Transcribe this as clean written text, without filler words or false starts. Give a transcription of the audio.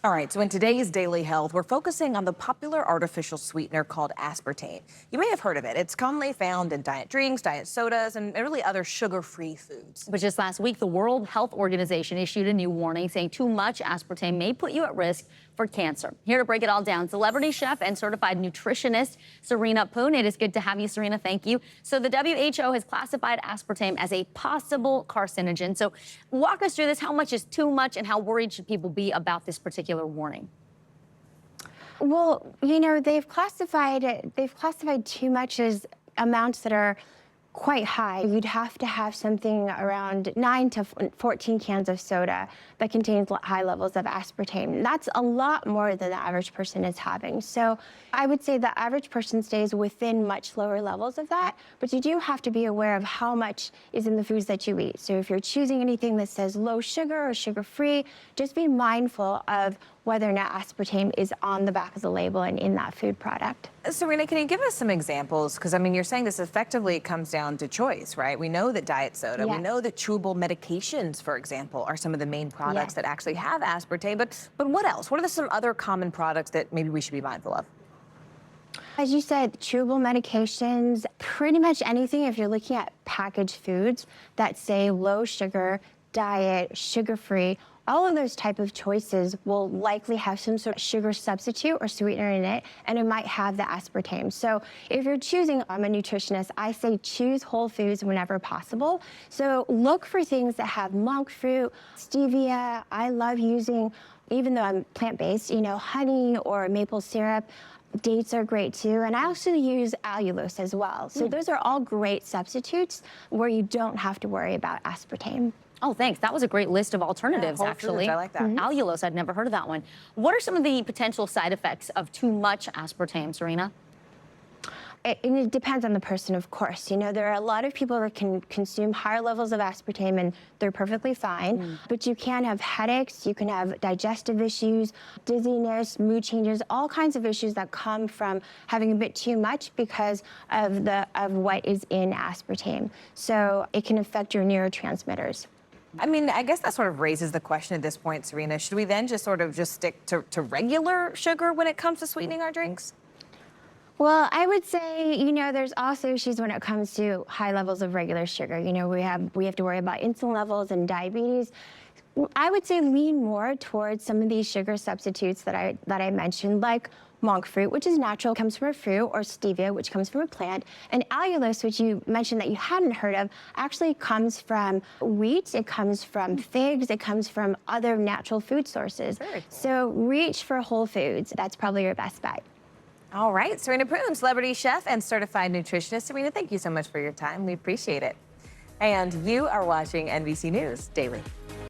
All right, so in today's Daily Health, we're focusing on the popular artificial sweetener called aspartame. You may have heard of it. It's commonly found in diet drinks, diet sodas, and really other sugar-free foods. But just last week, the World Health Organization issued a new warning saying too much aspartame may put you at risk for cancer. Here to break it all down, celebrity chef and certified nutritionist Serena Poon. It is good to have you, Serena. Thank you. So the WHO has classified aspartame as a possible carcinogen. So walk us through this. How much is too much, and how worried should people be about this particular warning? Well, they've classified too much as amounts that are quite high. You'd have to have something around 9 to 14 cans of soda that contains high levels of aspartame. That's a lot more than the average person is having. So I would say the average person stays within much lower levels of that, but you do have to be aware of how much is in the foods that you eat. So if you're choosing anything that says low sugar or sugar-free, just be mindful of whether or not aspartame is on the back of the label and in that food product. Serena, can you give us some examples? Because, I mean, you're saying this effectively comes down to choice, right? We know that diet soda, we know that chewable medications, for example, are some of the main products that actually have aspartame. But what else? What are some other common products that maybe we should be mindful of? As you said, chewable medications, pretty much anything if you're looking at packaged foods that say low sugar, diet, sugar-free, all of those type of choices will likely have some sort of sugar substitute or sweetener in it, and it might have the aspartame. So if you're choosing, I'm a nutritionist, I say choose whole foods whenever possible. So look for things that have monk fruit, stevia. I love using, even though I'm plant-based, honey or maple syrup. Dates are great too, and I also use allulose as well. So those are all great substitutes where you don't have to worry about aspartame. Oh, thanks. That was a great list of alternatives, actually. I like that. Allulose, I'd never heard of that one. What are some of the potential side effects of too much aspartame, Serena? It depends on the person, of course. There are a lot of people that can consume higher levels of aspartame and they're perfectly fine. But you can have headaches, you can have digestive issues, dizziness, mood changes, all kinds of issues that come from having a bit too much because of what is in aspartame. So it can affect your neurotransmitters. I mean, I guess that sort of raises the question at this point, Serena. Should we then just stick to regular sugar when it comes to sweetening our drinks? Well, I would say, there's also issues when it comes to high levels of regular sugar. We have to worry about insulin levels and diabetes. I would say lean more towards some of these sugar substitutes that I mentioned, like monk fruit, which is natural, comes from a fruit, or stevia, which comes from a plant. And allulose, which you mentioned that you hadn't heard of, actually comes from wheat, it comes from figs, it comes from other natural food sources. Very cool. So reach for whole foods. That's probably your best bet. All right, Serena Poon, celebrity chef and certified nutritionist. Serena, thank you so much for your time. We appreciate it. And you are watching NBC News Daily.